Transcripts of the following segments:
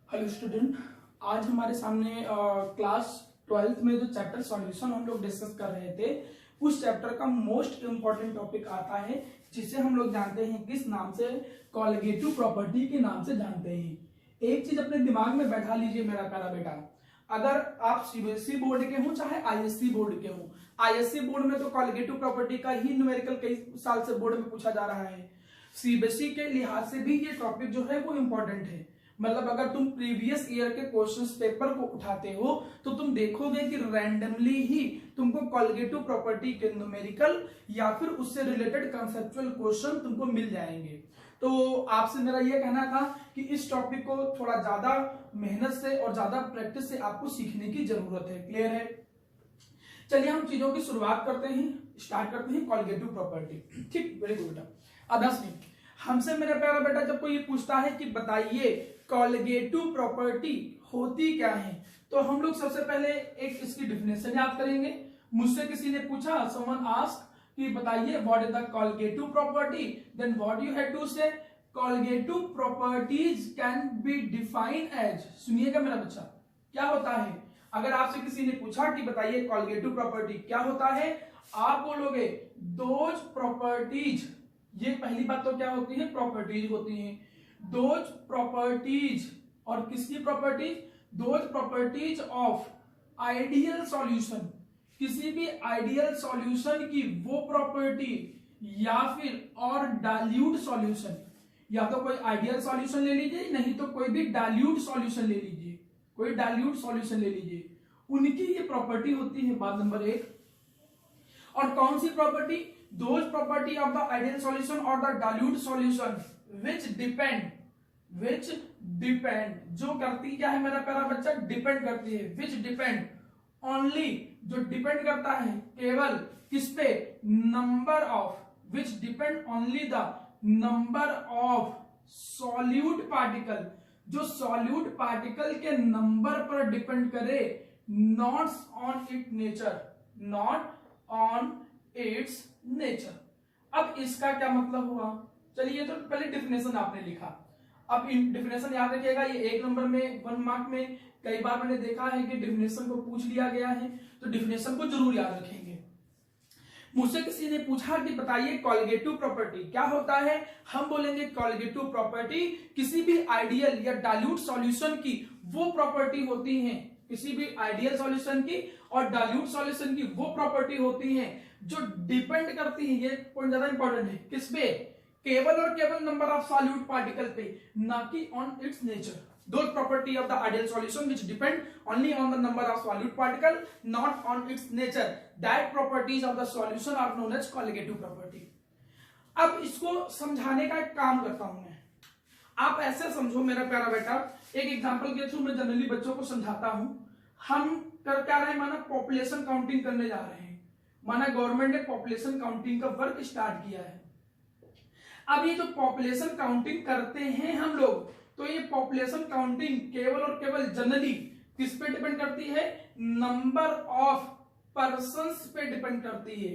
Hello student, आज हमारे सामने क्लास 12th में जो चैप्टर सॉल्यूशन हम लोग डिस्कस कर रहे थे, उस चैप्टर का मोस्ट इंपॉर्टेंट टॉपिक आता है जिसे हम लोग जानते हैं किस नाम से, कॉलिगेटिव प्रॉपर्टी के नाम से जानते हैं। एक चीज अपने दिमाग में बैठा लीजिए मेरा प्यारा बेटा, अगर आप सीबीएसई बोर्ड के हो चाहे आईएससी बोर्ड के हो, आईएससी बोर्ड में तो कॉलिगेटिव प्रॉपर्टी का ही न्यूमेरिकल कई साल से बोर्ड में पूछा जा रहा है। सीबीएसई के लिहाज से भी ये टॉपिक जो है वो इंपॉर्टेंट है। मतलब अगर तुम प्रीवियस ईयर के क्वेश्चंस पेपर को उठाते हो तो तुम देखोगे कि रैंडमली ही तुमको कॉलिगेटिव प्रॉपर्टी के न्यूमेरिकल या फिर उससे रिलेटेड कंसेप्चुअल क्वेश्चन तुमको मिल जाएंगे। तो आपसे मेरा यह कहना था कि इस टॉपिक को थोड़ा ज्यादा मेहनत से और ज्यादा प्रैक्टिस से आपको सीखने की जरूरत है। क्लियर है? चलिए हम चीजों की शुरुआत करते हैं, स्टार्ट करते हैं कॉलिगेटिव प्रॉपर्टी। ठीक, वेरी गुड बेटा। अब हमसे मेरा प्यारा बेटा जब कोई पूछता है कि बताइए कॉलिगेटिव प्रॉपर्टी होती क्या है, तो हम लोग सबसे पहले एक इसकी डिफिनेशन याद करेंगे। मुझसे किसी ने पूछा, समवन आस्क्ड कि बताइए what is the colligative property, then what you have to say, colligative properties can be defined as. सुनिएगा मेरा बच्चा, क्या होता है? अगर आपसे किसी ने पूछा कि बताइए कॉलिगेटिव प्रॉपर्टी क्या होता है, आप बोलोगे दोज प्रॉपर्टीज। ये पहली बात तो क्या होती है? प्रॉपर्टीज होती हैं। दोज प्रॉपर्टीज, और किसकी properties? Those properties of ideal solution, किसी भी आइडियल सॉल्यूशन की वो प्रॉपर्टी, या फिर और डाइल्यूट सॉल्यूशन, या तो कोई आइडियल सॉल्यूशन ले लीजिए, नहीं तो कोई भी डाइल्यूट सॉल्यूशन ले लीजिए, कोई डाइल्यूट सॉल्यूशन ले लीजिए, उनकी ये प्रॉपर्टी होती है। बात नंबर एक। और कौन सी property? Those property of the ideal solution और the dilute solution which depend, जो करती क्या है मेरा प्यारा बच्चा? डिपेंड करती है। विच डिपेंड ओनली, जो डिपेंड करता है केवल किस पे? Number of, which depend only the number of solute particle, जो सॉल्यूट पार्टिकल के नंबर पर डिपेंड करे, not on it nature, not on it's nature. अब इसका क्या मतलब हुआ? चलिए, तो पहले डिफिनेशन आपने लिखा, अब डिफिनेशन याद रखिएगा। ये एक नंबर में 1 मार्क में कई बार मैंने देखा है कि डिफिनेशन को पूछ लिया गया है, तो डिफिनेशन को जरूर याद रखेंगे। मुझसे किसी ने पूछा कि बताइए कॉलिगेटिव प्रॉपर्टी क्या होता है, हम बोलेंगे कॉलिगेटिव प्रॉपर्टी किसी भी आइडियल या डाइल्यूट सॉल्यूशन की वो प्रॉपर्टी होती है, किसी भी आइडियल सॉल्यूशन की और डाइल्यूट सॉल्यूशन की वो प्रॉपर्टी होती है जो डिपेंड करती है, ये पॉइंट ज्यादा इंपॉर्टेंट है, किस पे? केवल और केवल नंबर ऑफ सॉल्यूट पार्टिकल पे, ना कि on it's nature. Those property of the ideal solution which depend only on the number of solute particle, not on its nature. That properties of the solution are known as colligative property. अब इसको समझाने का एक काम करता हूं मैं। आप ऐसे समझो मेरा प्यारा बेटा, एक एग्जांपल के थ्रू मैं जनरली बच्चों को समझाता हूं। हम कर क्या रहे हैं? माना पॉपुलेशन काउंटिंग करने जा रहे हैं, माना गवर्नमेंट ने पॉपुलेशन काउंटिंग का वर्क स्टार्ट किया है। अब ये जो पॉपुलेशन काउंटिंग करते हैं हम लोग, तो ये पॉपुलेशन काउंटिंग केवल और केवल जनरली किस पे डिपेंड करती है? नंबर ऑफ पर्संस पे डिपेंड करती है,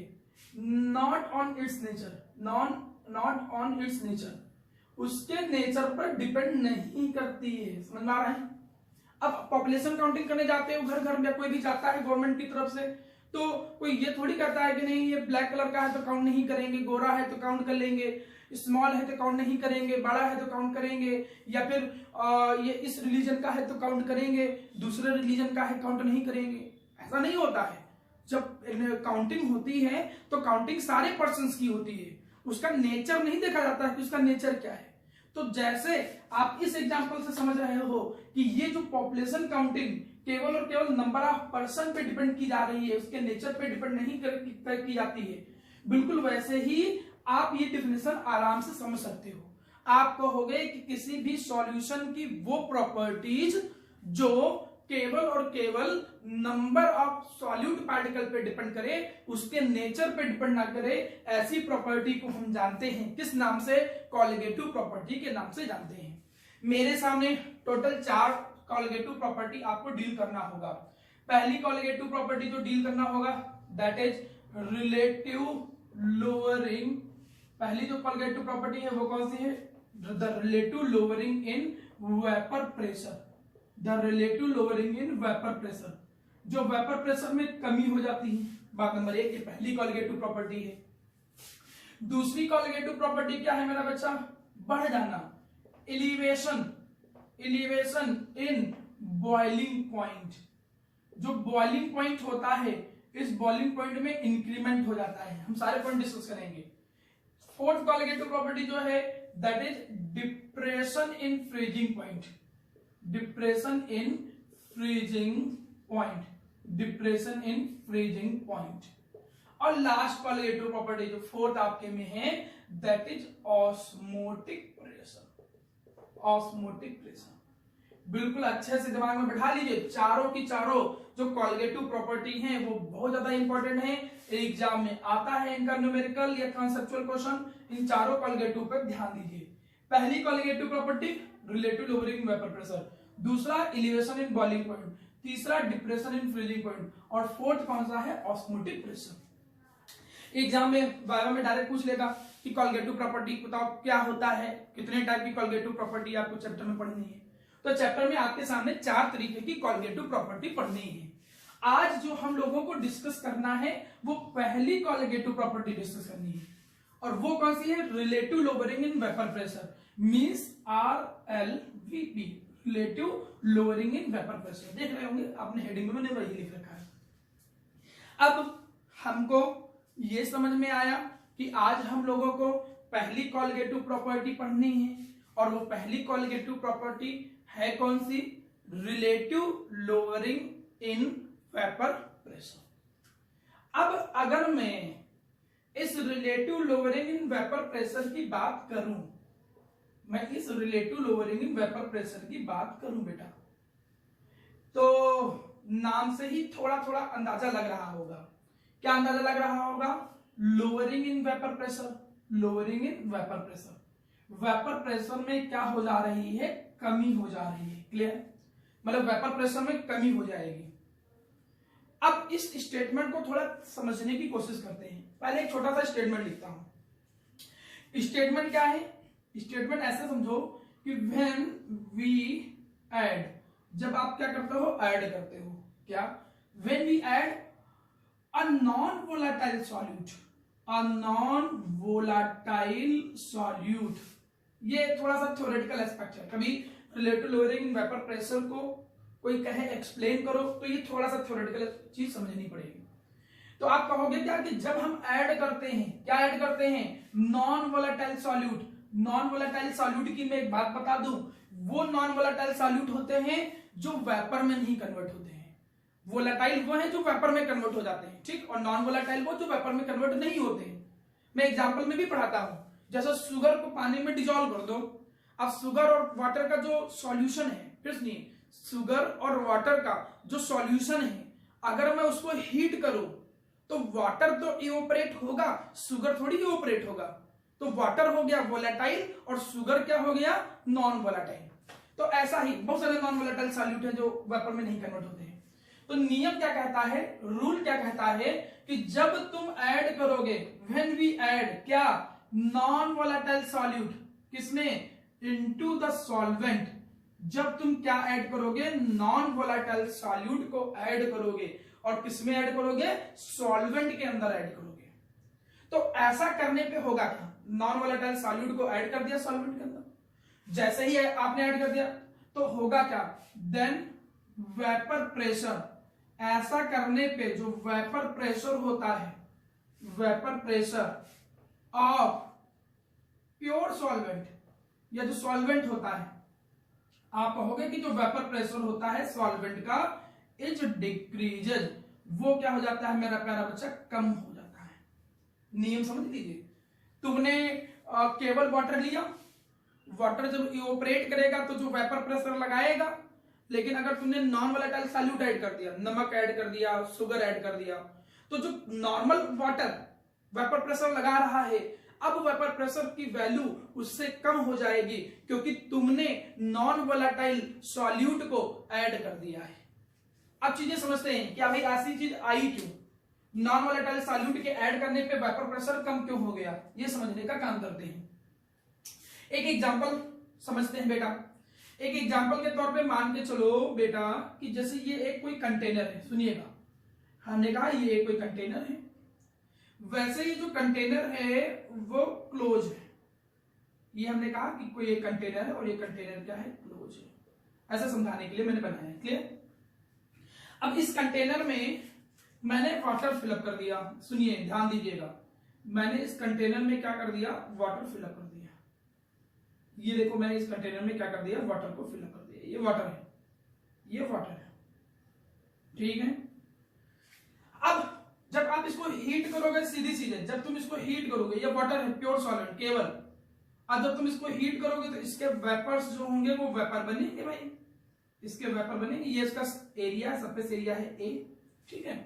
not on it's nature, not on it's nature, उसके नेचर पर डिपेंड नहीं करती है। समझ में आ रहा है? अब पॉपुलेशन काउंटिंग करने जाते हो, घर घर में कोई भी जाता है गवर्नमेंट की तरफ से, तो कोई ये थोड़ी करता है कि नहीं ये ब्लैक कलर का है तो काउंट नहीं करेंगे, गोरा है तो काउंट कर लेंगे, स्मॉल है तो काउंट नहीं करेंगे, बड़ा है तो काउंट करेंगे, या फिर ये इस रिलीजन का है तो काउंट करेंगे, दूसरे रिलीजन का है काउंट नहीं करेंगे। ऐसा नहीं होता है। जब काउंटिंग होती है तो काउंटिंग सारे पर्संस की होती है, उसका नेचर नहीं देखा जाता है कि उसका नेचर क्या है। तो जैसे आप इस एग्जांपल से समझ रहे हो कि ये जो पॉपुलेशन काउंटिंग केवल और केवल नंबर ऑफ पर्सन पे डिपेंड की जा रही है, उसके नेचर पे डिपेंड नहीं की जाती है, बिल्कुल वैसे ही आप ये डिफिनेशन आराम से समझ सकते हो। आप कहोगे कि किसी भी सॉल्यूशन की वो प्रॉपर्टीज जो केवल और केवल नंबर ऑफ सॉल्यूट पार्टिकल पे डिपेंड करे, उसके नेचर पे डिपेंड ना करे, ऐसी प्रॉपर्टी को हम जानते हैं किस नाम से? कॉलिगेटिव प्रॉपर्टी के नाम से जानते हैं। मेरे सामने टोटल 4 कॉलिगेटिव प्रॉपर्टी आपको डील करना होगा। पहली कॉलिगेटिव प्रॉपर्टी जो डील करना होगा दैट इज रिलेटिव लोअरिंग। पहली जो कॉलिगेटिव प्रॉपर्टी है वो कौन सी है? The relative lowering in vapour pressure. The relative lowering in vapour pressure, जो वेपर प्रेशर में कमी हो जाती है। बात नंबर 1, ये पहली कॉलिगेटिव प्रॉपर्टी है। दूसरी कॉलिगेटिव प्रॉपर्टी क्या है मेरा बच्चा? बढ़ जाना, elevation, elevation in boiling point. जो बॉइलिंग पॉइंट होता है, इस बॉइलिंग पॉइंट में इंक्रीमेंट हो जाता है। हम सारे पॉइंट डिस्कस करेंगे। फोर्थ कॉलिगेटिव प्रॉपर्टी जो है that is depression in freezing point, depression in freezing point, depression in freezing point. और लास्ट कॉलिगेटिव प्रॉपर्टी जो फोर्थ आपके में है that is osmotic pressure, osmotic pressure. बिल्कुल अच्छे से दिमाग में बैठा लीजिए, चारों की चारों जो कॉलिगेटिव प्रॉपर्टी हैं वो बहुत ज्यादा इंपॉर्टेंट है, एग्जाम में आता है इनका न्यूमेरिकल या कॉन्सेप्चुअल क्वेश्चन। इन चारों कॉलिगेटिव पर ध्यान दीजिए। पहली colligative property relative lowering vapour pressure, दूसरा एलिवेशन इन बॉइलिंग पॉइंट, तीसरा डिप्रेशन इन फ्रीजिंग पॉइंट, और फोर्थ कौन सा है? Osmotic pressure. एग्जाम में बायो में डायरेक्ट पूछ लेगा कि कॉलिगेटिव प्रॉपर्टी बताओ क्या होता है, कितने टाइप की कॉलिगेटिव प्रॉपर्टी आपको चैप्टर में पढ़नी है। तो चैप्टर में आपके सामने 4 तरीके की कॉलिगेटिव प्रॉपर्टी पढ़नी है। आज जो हम लोगों को डिस्कस करना है वो पहली कॉलिगेटिव प्रॉपर्टी डिस्कस करनी है, और वो कौन सी है? Relative lowering in vapour pressure, means RLVP, relative lowering in vapour pressure. देख रहे होंगे आपने हेडिंग में, मैंने वही लिख रखा है। अब हमको ये समझ में आया कि आज हम लोगों को पहली कॉलिगेटिव प्रॉपर्टी पढ़नी है, और वो पहली कॉलिगेटिव प्रॉपर्टी है कौन सी? Relative lowering in vapour pressure. अब अगर मैं इस relative lowering in vapour pressure की बात करूं, मैं इस relative lowering in vapour pressure की बात करूं बेटा, तो नाम से ही थोड़ा थोड़ा अंदाजा लग रहा होगा। क्या अंदाजा लग रहा होगा? Lowering in vapour pressure, lowering in vapour pressure. Vapour pressure में क्या हो जा रही है? कमी हो जा रही है। क्लियर? मतलब वेपर प्रेशर में कमी हो जाएगी। अब इस स्टेटमेंट को थोड़ा समझने की कोशिश करते हैं। पहले एक छोटा सा स्टेटमेंट लिखता हूं। स्टेटमेंट क्या है? स्टेटमेंट ऐसे समझो कि व्हेन वी ऐड, जब आप क्या करते हो? ऐड करते हो। क्या? When we add a non volatile solute, a non volatile solute. ये थोड़ा सा थ्योरेटिकल एस्पेक्ट है। कभी relative lowering in vapour pressure को कोई कहे एक्सप्लेन करो तो ये थोड़ा सा थ्योरेटिकल चीज समझनी पड़ेगी। तो आप कहोगे क्या कि जब हम ऐड करते हैं, क्या ऐड करते हैं? Non volatile solute. Non volatile solute की मैं एक बात बता दूं, वो नॉन वोलाटाइल सॉल्यूट होते हैं जो वेपर में नहीं कन्वर्ट होते हैं। वोलाटाइल वो है जो वेपर में कन्वर्ट हो जाते हैं, ठीक, और नॉन वोलाटाइल वो जो वेपर में कन्वर्ट नहीं होते हैं। मैं एग्जांपल में भी पढ़ाता हूं, जैसे शुगर को पानी में डिजोल्व कर दो। अब शुगर और वाटर का जो सॉल्यूशन है, फिर नहीं, शुगर और वाटर का जो सॉल्यूशन है, अगर मैं उसको हीट करूं तो वाटर तो इवोपरेट होगा, शुगर थोड़ी इवोपरेट होगा। तो वाटर हो गया वोलेटाइल और शुगर क्या हो गया? Non volatile. तो ऐसा ही बहुत सारे नॉन वोलेटाइल सॉल्यूट है जो वेपर में नहीं कन्वर्ट होते हैं। तो नियम क्या कहता है, रूल क्या कहता है कि जब तुम ऐड करोगे, व्हेन वी ऐड क्या? नॉन वोलेटाइल सॉल्यूट, किसमें? Into the solvent. जब तुम क्या ऐड करोगे? नॉन वोलेटाइल सॉल्यूट को ऐड करोगे, और किसमें ऐड करोगे? सॉल्वेंट के अंदर ऐड करोगे। तो ऐसा करने पे होगा क्या? नॉन वोलेटाइल सॉल्यूट को ऐड कर दिया सॉल्वेंट के अंदर, जैसे ही आपने ऐड कर दिया तो होगा क्या? देन वेपर प्रेशर, ऐसा करने पे जो वेपर प्रेशर होता है, vapour pressure of pure solvent, या जो सॉल्वेंट होता है, आप कहोगे कि जो वेपर प्रेशर होता है सॉल्वेंट का इज डिक्रीजेज, वो क्या हो जाता है मेरा प्यारा बच्चा? कम हो जाता है। नियम समझ लीजिए। तुमने केवल वाटर लिया, वाटर जब इवोपरेट करेगा तो जो वेपर प्रेशर लगाएगा, लेकिन अगर तुमने नॉन वोलेटाइल सॉल्यूट ऐड कर दिया, नमक ऐड कर दिया, शुगर ऐड कर दिया, तो जो नॉर्मल वाटर वेपर प्रेशर लगा रहा है, अब वेपर प्रेशर की वैल्यू उससे कम हो जाएगी, क्योंकि तुमने नॉन वोलेटाइल सॉल्यूट को ऐड कर दिया है। अब चीजें समझते हैं क्या भाई ऐसी चीज आई क्यों? नॉन वोलेटाइल सॉल्यूट के ऐड करने पे वेपर प्रेशर कम क्यों हो गया, ये समझने का काम करते हैं। एक एग्जांपल समझते हैं बेटा। एक एग्जांपल के तौर पे मान के चलो बेटा कि जैसे ये एक कोई कंटेनर है, सुनिएगा, हमने कहा ये एक कोई कंटेनर है, वैसे ये जो कंटेनर है वो क्लोज है। ये हमने कहा कि कोई एक कंटेनर है और ये कंटेनर क्या है, क्लोज है। ऐसा समझाने के लिए मैंने बनाया है, क्लियर। अब इस कंटेनर में मैंने वाटर फिलअप कर दिया, सुनिए ध्यान दीजिएगा, मैंने इस कंटेनर में क्या कर दिया, वाटर फिलअप कर दिया। ये देखो मैंने इस कंटेनर में क्या कर दिया, वाटर को फिलअप कर दिया। ये वाटर है, ये वाटर है, ठीक है। अब जब आप इसको हीट करोगे, सीधी सीधे जब तुम इसको हीट करोगे, ये वाटर है, प्योर सॉलिड केवल, अब जब तुम इसको हीट करोगे तो इसके वेपर्स जो होंगे वो वेपर बनेंगे भाई, इसके वेपर बनेंगे। ये इसका एरिया, सरफेस एरिया है ए, ठीक है।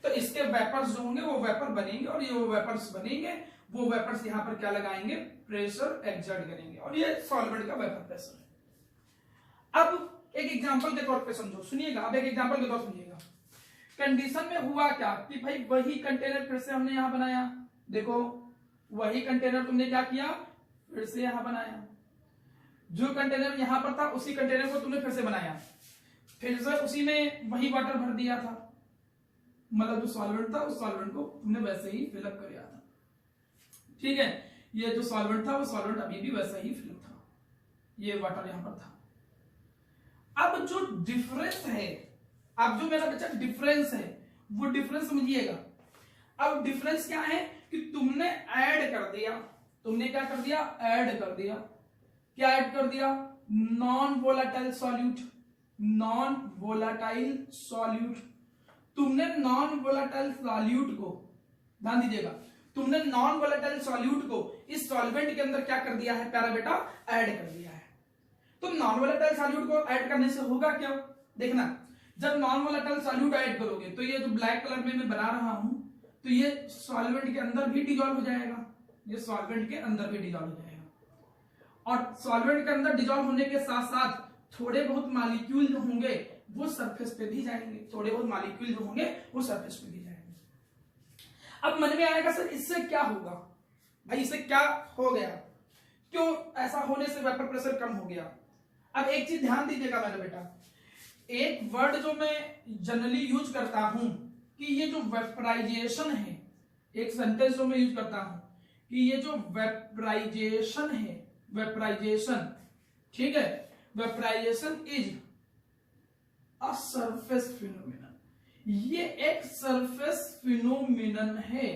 तो इसके वेपर्स जो होंगे वो वेपर बनेंगे और ये वो वेपर्स बनेंगे, वो वेपर्स यहां पर क्या लगाएंगे, प्रेशर एक्सर्ट करेंगे और ये सॉल्वेंट का वेपर प्रेशर है। अब एक एग्जांपल के तौर पे समझो, सुनिएगा, अब एक एग्जांपल के तौर सुनिएगा। कंडीशन में हुआ क्या कि भाई वही कंटेनर फिर से हमने यहां बनाया, देखो वही कंटेनर तुमने क्या किया, फिर से यहां बनाया। जो कंटेनर यहां पर था उसी कंटेनर को तुमने फिर से बनाया, फिर से उसी में वही वाटर भर दिया था, मतलब जो सॉल्वेंट था उस सॉल्वेंट को तुमने वैसे ही फिलअप कर दिया था, ठीक है। ये जो सॉल्वेंट था वो सॉल्वेंट अभी भी वैसा ही फिलअप था, ये वाटर यहां पर था। अब जो डिफरेंस है, अब जो मेरा बच्चा डिफरेंस है वो डिफरेंस समझिएगा। अब डिफरेंस क्या है कि तुमने ऐड कर दिया, तुमने क्या कर दिया, ऐड कर दिया। क्या ऐड कर दिया, non volatile solute, non volatile solute. तुमने नॉन वोलाटाइल सॉल्यूट को, ध्यान दीजिएगा, तुमने नॉन वोलाटाइल सॉल्यूट को इस सॉल्वेंट के अंदर क्या कर दिया है प्यारा बेटा, ऐड कर दिया है। तो नॉन वोलाटाइल सॉल्यूट को ऐड करने से होगा क्या, देखना, जब नॉन वोलाटाइल सॉल्यूट ऐड करोगे तो ये जो ब्लैक कलर में मैं बना रहा हूं तो ये सॉल्वेंट के अंदर भी डिजॉल्व हो जाएगा, ये सॉल्वेंट के अंदर भी डिजॉल्व हो जाएगा। और सॉल्वेंट के अंदर डिजॉल्व होने के साथ साथ थोड़े बहुत मॉलिक्यूल जो होंगे वो सरफेस पे भी जाएंगे, थोड़े बहुत मॉलिक्यूल जो होंगे वो सरफेस पे भी जाएंगे। अब मन में आएगा सर इससे क्या होगा, भाई इससे क्या हो गया, क्यों ऐसा होने से वेपर प्रेशर कम हो गया। अब एक चीज ध्यान दीजिएगा मेरे बेटा, एक वर्ड जो मैं जनरली यूज करता हूं कि ये जो वेपराइजेशन है, एक सेंटेंस जो मैं यूज करता हूं कि ये जो वेपराइजेशन है, वेपराइजेशन, ठीक है, vaporisation is a surface phenomenon, ये एक सरफेस फिनोमेनन है,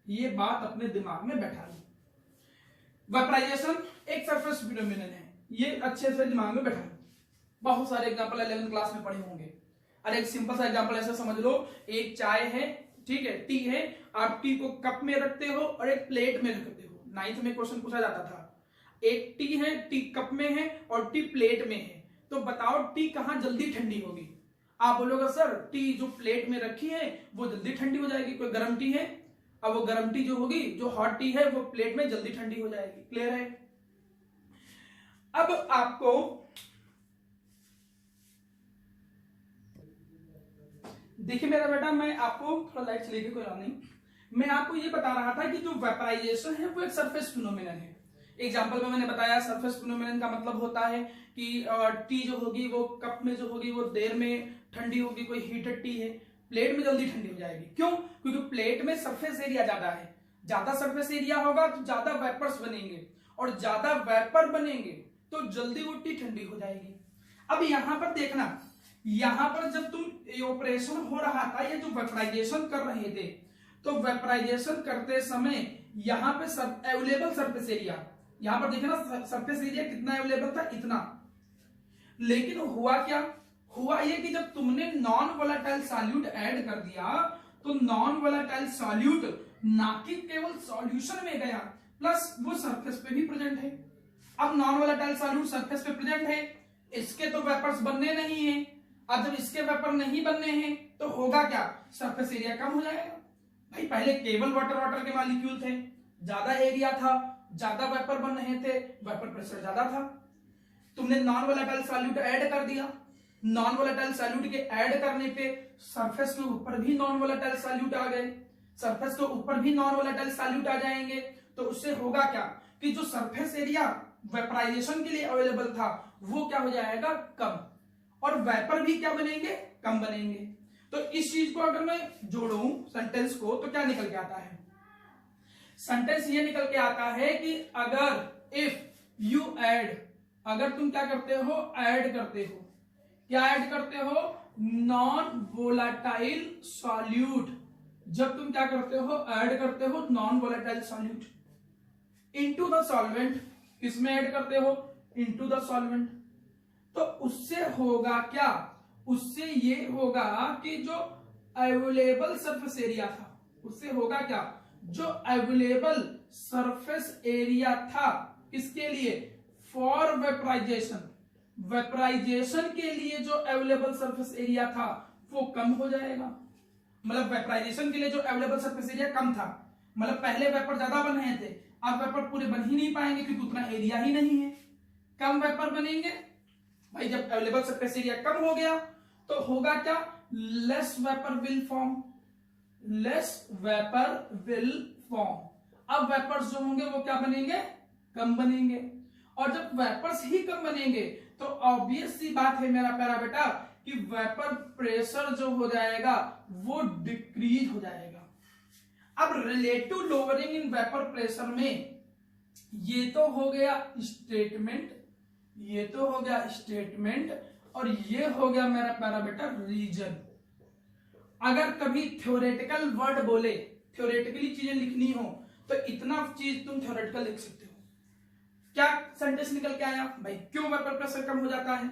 ये बात अपने दिमाग में बैठा लो। वेपराइजेशन एक सरफेस फिनोमेनन है, ये अच्छे से दिमाग में बैठा लो। बहुत सारे एग्जांपल 11th क्लास में पढ़े होंगे। अरे एक सिंपल सा एग्जांपल ऐसा समझ लो, एक चाय है, ठीक है, टी है, आप टी को कप में रखते हो और एक प्लेट में रखते हो। 9th में क्वेश्चन पूछा जाता था, एक टी है, टी कप में है और टी प्लेट में है, तो बताओ टी कहां जल्दी ठंडी होगी। आप बोलोगे सर टी जो प्लेट में रखी है वो जल्दी ठंडी हो जाएगी, कोई गर्म टी है, अब वो गर्म टी जो होगी, जो हॉट टी है वो प्लेट में जल्दी ठंडी हो जाएगी, क्लियर है। अब आपको देखिए मेरा बेटा, मैं आपको थोड़ा लाइट चलेगी, कोई बात नहीं, मैं आपको ये बता रहा था कि जो वेपराइजेशन है वो एक सरफेस फिनोमेनन है। एग्जांपल में मैंने बताया सरफेस फिनोमेनन का मतलब होता है कि टी जो होगी वो कप में जो होगी वो देर में ठंडी होगी, कोई हीटेड टी है, प्लेट में जल्दी ठंडी हो जाएगी। क्यों, क्योंकि प्लेट में सरफेस एरिया ज्यादा है, ज्यादा सरफेस एरिया होगा तो ज्यादा वेपर्स बनेंगे और ज्यादा वेपर बनेंगे तो जल्दी वो टी ठंडी हो जाएगी। अब यहां पर देखना, यहां पर जब तुम ऑपरेशन हो रहा था, ये जो वेपराइजेशन कर रहे थे, तो वेपराइजेशन करते समय यहां पे अवेलेबल सरफेस एरिया, यहां पर देखना सरफेस एरिया कितना अवेलेबल था, इतना। लेकिन हुआ क्या, हुआ ये कि जब तुमने नॉन वोलाटाइल सॉल्यूट ऐड कर दिया तो नॉन वोलाटाइल सॉल्यूट ना कि केवल सॉल्यूशन में गया, प्लस वो सरफेस पे भी प्रेजेंट है। अब नॉन वोलाटाइल सॉल्यूट सरफेस पे प्रेजेंट है, इसके तो वेपर्स बनने नहीं है। अब जब इसके वेपर नहीं बनने हैं तो होगा क्या, सरफेस एरिया कम हो जाएगा। भाई पहले केवल वाटर के मॉलिक्यूल थे, ज्यादा एरिया था, ज्यादा वेपर बन रहे थे, वेपर प्रेशर ज्यादा था। तुमने नॉन वोलेटाइल सॉल्यूट ऐड कर दिया, नॉन वोलेटाइल सॉल्यूट के ऐड करने पे सरफेस के ऊपर भी नॉन वोलेटाइल सॉल्यूट आ गए, सरफेस के ऊपर भी नॉन वोलेटाइल सॉल्यूट आ जाएंगे, तो उससे होगा क्या कि जो सरफेस एरिया वेपराइजेशन के लिए अवेलेबल था वो क्या हो जाएगा, कम, और वेपर भी क्या बनेंगे, कम बनेंगे। तो इस चीज को अगर मैं जोड़ूं सेंटेंस को तो क्या निकल के आता है, सेंटेंस ये निकल के आता है कि अगर इफ यू ऐड, अगर तुम क्या करते हो, ऐड करते हो, क्या ऐड करते हो, नॉन वोलाटाइल सॉल्यूट, जब तुम क्या करते हो, ऐड करते हो non volatile solute into the solvent, किसमें ऐड करते हो, इनटू द सॉल्वेंट, तो उससे होगा क्या, उससे ये होगा कि जो अवेलेबल सरफेस एरिया था, उससे होगा क्या, जो अवेलेबल सरफेस एरिया था किसके लिए, फॉर वेपराइजेशन, वेपराइजेशन के लिए जो अवेलेबल सरफेस एरिया था वो कम हो जाएगा। मतलब वेपराइजेशन के लिए जो अवेलेबल सरफेस एरिया कम था, मतलब पहले वेपर ज्यादा बन रहे थे, अब वेपर पूरे बन ही नहीं पाएंगे क्योंकि उतना एरिया ही नहीं है, कम वेपर बनेंगे। भाई जब अवेलेबल सरफेस एरिया कम हो गया तो होगा क्या, less vapour will form, less vapour will form. अब वेपर्स जो होंगे वो क्या बनेंगे, कम बनेंगे, और जब वेपर्स ही कम बनेंगे तो ऑब्वियस सी बात है मेरा प्यारा बेटा कि वेपर प्रेशर जो हो जाएगा वो डिक्रीज हो जाएगा। अब relative lowering in vapour pressure में ये तो हो गया स्टेटमेंट, ये तो हो गया स्टेटमेंट, और ये हो गया मेरा प्यारा बेटा रीजन। अगर कभी थ्योरेटिकल वर्ड बोले, थ्योरेटिकली चीजें लिखनी हो तो इतना चीज तुम थ्योरेटिकल लिख सकते हो। क्या सेंटेंस निकल के आया भाई, क्यों वेपर प्रेशर कम हो जाता है।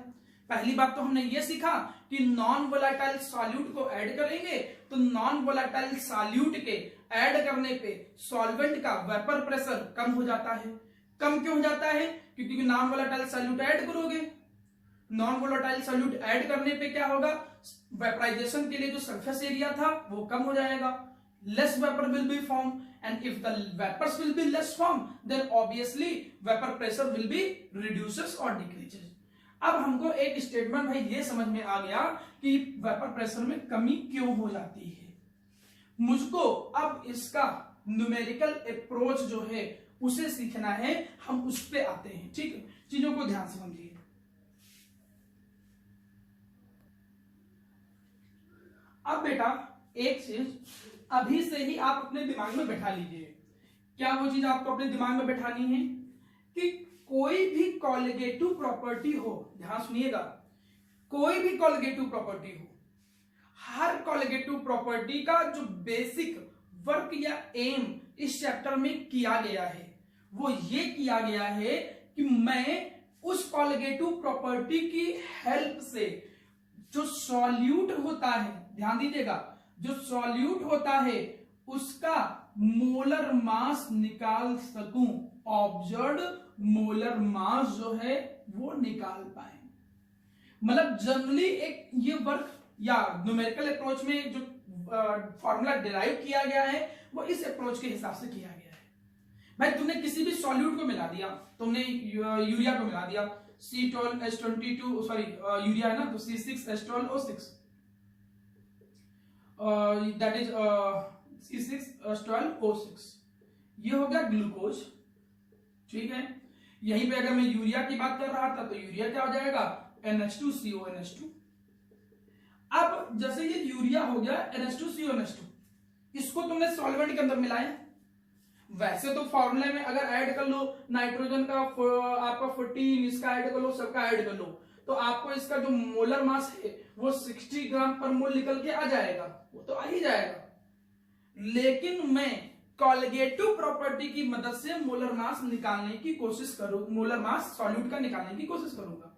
पहली बात तो हमने ये सीखा कि नॉन वोलेटाइल सॉल्यूट को ऐड करेंगे तो नॉन वोलेटाइल सॉल्यूट के ऐड करने पे सॉल्वेंट का वेपर प्रेशर कम हो जाता है। कम क्यों हो जाता है, क्योंकि नॉन वोलेटाइल सॉल्यूट ऐड करोगे, नॉन वोलेटाइल सॉल्यूट ऐड करने पे क्या होगा, वेपराइजेशन के लिए जो सरफेस एरिया था वो कम हो जाएगा, less vapor will be formed, and if the vapors will be less formed then obviously vapor pressure will be reduces or decreases। अब हमको एक स्टेटमेंट भाई ये समझ में आ गया कि वेपर प्रेशर में कमी क्यों हो जाती है। मुझको अब इसका न्यूमेरिकल अप्रोच जो है उसे सीखना है, हम उस पे आते हैं, ठीक है। चीजों को ध्यान से समझिए। अब बेटा एक चीज अभी से ही आप अपने दिमाग में बैठा लीजिए। क्या वो चीज आपको अपने दिमाग में बैठानी है कि कोई भी कॉलिगेटिव प्रॉपर्टी हो, ध्यान सुनिएगा, कोई भी कॉलिगेटिव प्रॉपर्टी हो, हर कॉलिगेटिव प्रॉपर्टी का जो बेसिक वर्क या एम इस चैप्टर में किया गया है वो ये किया गया है कि मैं उस कॉलिगेटिव प्रॉपर्टी की हेल्प से जो सॉल्यूट होता है, ध्यान दीजिएगा, जो सॉल्यूट होता है उसका मोलर मास निकाल सकूं, ऑब्जर्व्ड मोलर मास जो है वो निकाल पाए। मतलब जनरली एक ये वर्क या न्यूमेरिकल अप्रोच में जो फॉर्मूला डिराइव किया गया है वो इस अप्रोच के हिसाब से किया गया है। भाई तुमने किसी भी सॉल्यूट को मिला दिया, तुमने यूरिया को मिला दिया, C12H22 सॉरी यूरिया है ना, तो C6H12O6 दैट इज C6H12O6, ये हो गया ग्लूकोज, ठीक है। यहीं पे अगर मैं यूरिया की बात कर रहा था तो यूरिया क्या हो जाएगा, NH2CONH2। अब जैसे ये यूरिया हो गया NH2CONH2, इसको तुमने सॉल्वेंट के अंदर मिलाया। वैसे तो फॉर्मूले में अगर ऐड कर लो नाइट्रोजन का आपका 14, इसका ऐड कर लो, सबका ऐड कर लो, तो आपको इसका जो मोलर मास है वो 60 ग्राम पर मोल निकल के आ जाएगा, वो तो आ ही जाएगा। लेकिन मैं कॉलिगेटिव प्रॉपर्टी की मदद से मोलर मास निकालने की कोशिश करूं, मोलर मास सॉल्यूट का निकालने की कोशिश करूंगा,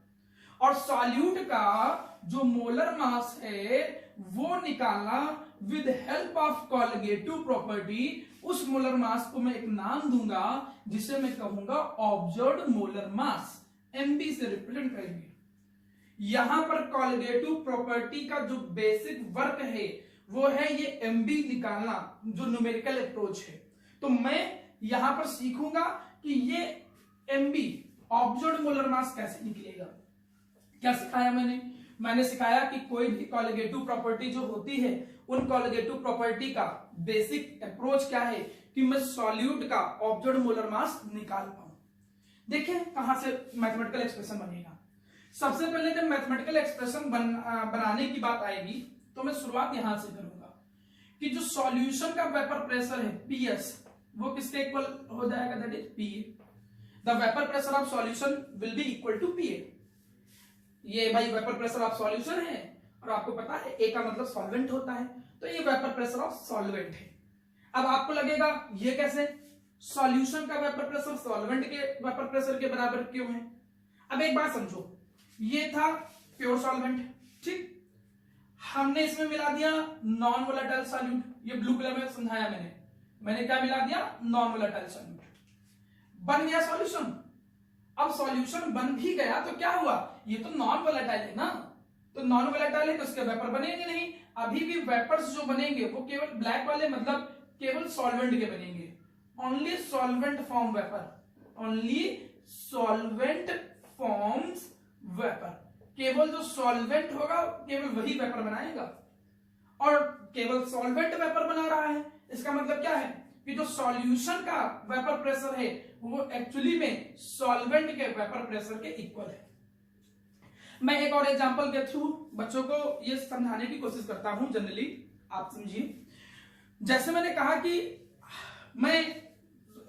और सॉल्यूट का जो मोलर मास है वो निकालना with help of colligative property. उस मोलर मास को मैं एक नाम दूंगा जिसे मैं कहूंगा ऑब्जर्व्ड मोलर मास, एमबी से रिप्रेजेंट करेंगे। यहां पर कॉलिगेटिव प्रॉपर्टी का जो बेसिक वर्क है वो है ये एमबी निकालना, जो न्यूमेरिकल अप्रोच है। तो मैं यहां पर सीखूंगा कि ये एमबी ऑब्जर्व्ड मोलर मास कैसे निकलेगा। क्या सिखाया मैंने सिखाया कि कोई भी कॉलिगेटिव प्रॉपर्टी जो होती है उन कॉलिगेटिव प्रॉपर्टी का बेसिक अप्रोच क्या है कि मैं सॉल्यूट का ऑब्जर्व्ड मोलर मास निकाल पाऊं। देखिए कहां से मैथमेटिकल एक्सप्रेशन बनेगा। सबसे पहले जब मैथमेटिकल एक्सप्रेशन बनाने की बात आएगी तो मैं शुरुआत यहां से करूंगा कि जो सॉल्यूशन का वेपर प्रेशर है पीएस, वो किसके इक्वल हो जाएगा, that is PA. The vapour pressure of solution will be equal to PA. ये भाई वेपर प्रेशर ऑफ सॉल्यूशन है और आपको पता है ए का मतलब सॉल्वेंट होता है, तो ये वेपर प्रेशर ऑफ सॉल्वेंट है। अब आपको लगेगा ये कैसे, सॉल्यूशन का वेपर प्रेशर सॉल्वेंट के वेपर प्रेशर के बराबर क्यों है। अब एक बात समझो, ये था प्योर सॉल्वेंट, ठीक, हमने इसमें मिला दिया नॉन वोलेटाइल सॉल्यूट, ये ब्लू कलर में समझाया मैंने क्या मिला दिया, नॉन वोलेटाइल सॉल्यूट, बन गया सॉल्यूशन। अब सॉल्यूशन बन भी गया तो क्या हुआ, ये तो नॉन वोलेटाइल है ना, तो नॉन वोलेटाइल है तो इसके वेपर बनेंगे नहीं, अभी भी वेपर्स जो बनेंगे वो केवल ब्लैक वाले मतलब केवल सॉल्वेंट के बनेंगे, only solvent form vapour, only solvent forms vapour, केवल जो सॉल्वेंट होगा केवल वही वेपर बनाएगा, और केवल सॉल्वेंट वेपर बना रहा है, इसका मतलब क्या है कि जो सॉल्यूशन का वेपर प्रेशर है वो एक्चुअली में सॉल्वेंट के वेपर प्रेशर के इक्वल है। मैं एक और एग्जांपल के थ्रू बच्चों को ये समझाने की कोशिश करता हूं, जनरली आप समझिए। जैसे मैंने कहा कि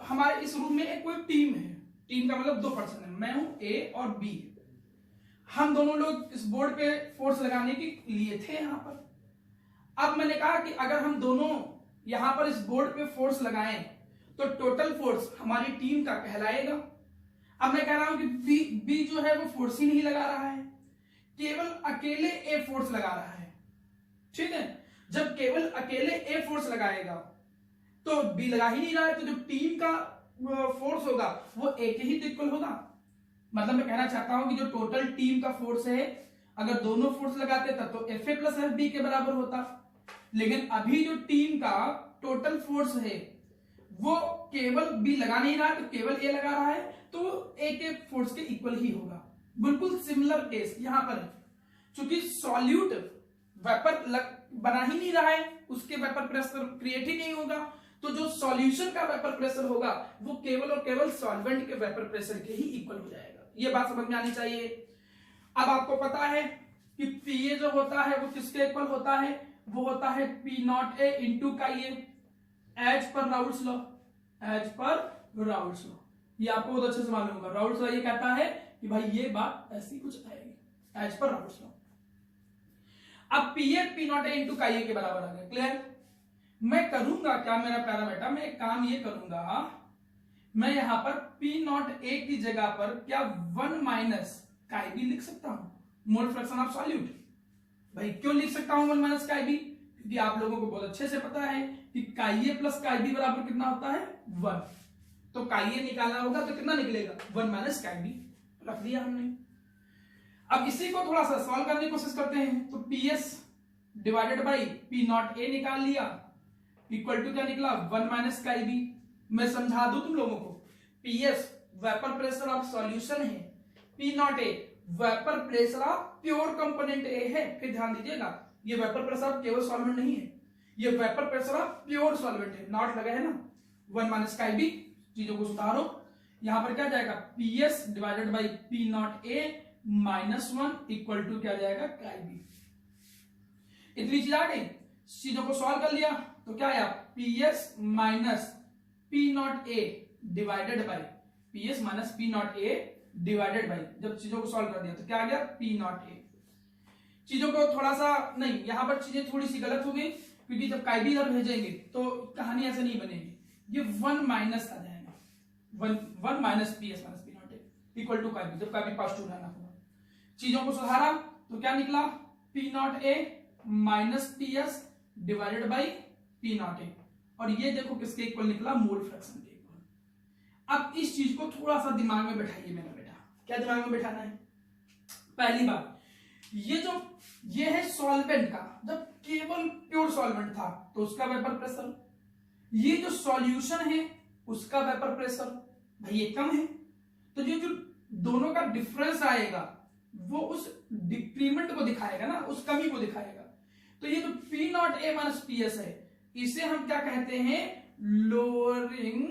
हमारे इस रूम में एक कोई टीम है, टीम का मतलब 2 पर्सन है, मैं हूं ए और बी, हम दोनों लोग इस बोर्ड पे फोर्स लगाने के लिए थे यहां पर। अब मैंने कहा कि अगर हम दोनों यहां पर इस बोर्ड पे फोर्स लगाएं तो टोटल फोर्स हमारी टीम का कहलाएगा। अब मैं कह रहा हूं कि बी जो है वो फोर्स ही नहीं लगा रहा है, केवल अकेले ए फोर्स लगा रहा है, ठीक है। जब केवल अकेले ए फोर्स लगाएगा तो बी लगा ही नहीं रहा है, तो जो टीम का फोर्स होगा वो ए के ही इक्वल होगा। मतलब मैं कहना चाहता हूं कि जो टोटल टीम का फोर्स है, अगर दोनों फोर्स लगाते तब तो F A plus F B के बराबर होता, लेकिन अभी जो टीम का टोटल फोर्स है वो केवल बी लगा नहीं रहा है, तो केवल ए लगा रहा है, तो ए के फोर्स के इक्वल ही होगा। बिल्कुल सिमिलर केस यहां पर है, क्योंकि सॉल्यूट वेपर बना ही नहीं रहा है, उसके वेपर प्रेशर क्रिएट ही नहीं होगा, तो जो सॉल्यूशन का वेपर प्रेशर होगा वो केवल और केवल सॉल्वेंट के वेपर प्रेशर के ही इक्वल हो जाएगा। ये बात समझ में आनी चाहिए। अब आपको पता है कि पीए जो होता है वो किसके इक्वल होता है, वो होता है P not A into chi A, as per Raoult's law, as per Raoult's law. ये आपको बहुत अच्छे से मालूम होगा, राउल्स लॉ ये कहता है कि भाई ये बात ऐसी कुछ आएगी, एज पर राउल्स लॉ। अब पीए P not A into chi ए के बराबर आ गया, क्लियर। मैं करूंगा क्या मेरा प्यारा बेटा, मैं एक काम ये करूंगा, मैं यहां पर पी नॉट ए की जगह पर क्या 1 माइनस काई बी लिख सकता हूं, मोल फ्रैक्शन ऑफ सॉल्यूट। भाई क्यों लिख सकता हूं 1 माइनस काई बी, क्योंकि आप लोगों को बहुत अच्छे से पता है कि काई ए प्लस काई बी बराबर कितना होता है 1, तो काई ए निकालना होगा तो कितना निकलेगा 1 माइनस काई बी, रख दिया हमने। अब इसी को थोड़ा सा सॉल्व करने की कोशिश करते हैं, तो PS divided by P not a निकाल लिया, इक्वल टू क्या निकला 1 माइनस काई बी। मैं समझा दूं तुम लोगों को, PS vapour pressure of solution है, P not A vapour pressure of pure component A है। फिर ध्यान दीजिएगा ये वेपर प्रेशर ऑफ केवल सॉल्वेंट नहीं है, ये vapour pressure of pure solvent है, नॉट लगा है ना, 1 माइनस काई बी। चीजों को सुधारो, यहां पर क्या जाएगा PS divided by P not A minus 1 equal to क्या जाएगा काई बी। इतनी चीज आ गई, चीजों को सॉल्व कर लिया तो क्या आया PS minus P not a divided by PS minus P not a divided by, जब चीजों को सॉल्व कर दिया तो क्या आ गया पी नॉट ए। चीजों को थोड़ा सा नहीं, यहां पर चीजें थोड़ी सी गलत हो गई, क्योंकि जब काई बी इधर भेजेंगे तो कहानी ऐसे नहीं बनेगी, ये 1 माइनस आ जाएगा, 1 minus PS minus P not A equal to chi B, जब काई बी पास टू रहना होगा। चीजों को सुधारा तो क्या निकला P not A minus PS divided by P not a, और ये देखो किसके इक्वल निकला मोल फ्रैक्शन के इक्वल। अब इस चीज को थोड़ा सा दिमाग में बैठाइए मेरा बेटा, क्या दिमाग में बैठाना है। पहली बात, ये है सॉल्वेंट का, जब केवल प्योर सॉल्वेंट था तो उसका वेपर प्रेशर, ये जो सॉल्यूशन है उसका वेपर प्रेशर भाई ये कम है, तो ये जो दोनों का डिफरेंस आएगा वो उस डिक्रीमेंट को दिखाएगा ना, उस कमी को दिखाएगा। तो ये जो P not A minus P S है, इसे हम क्या कहते हैं लोअरिंग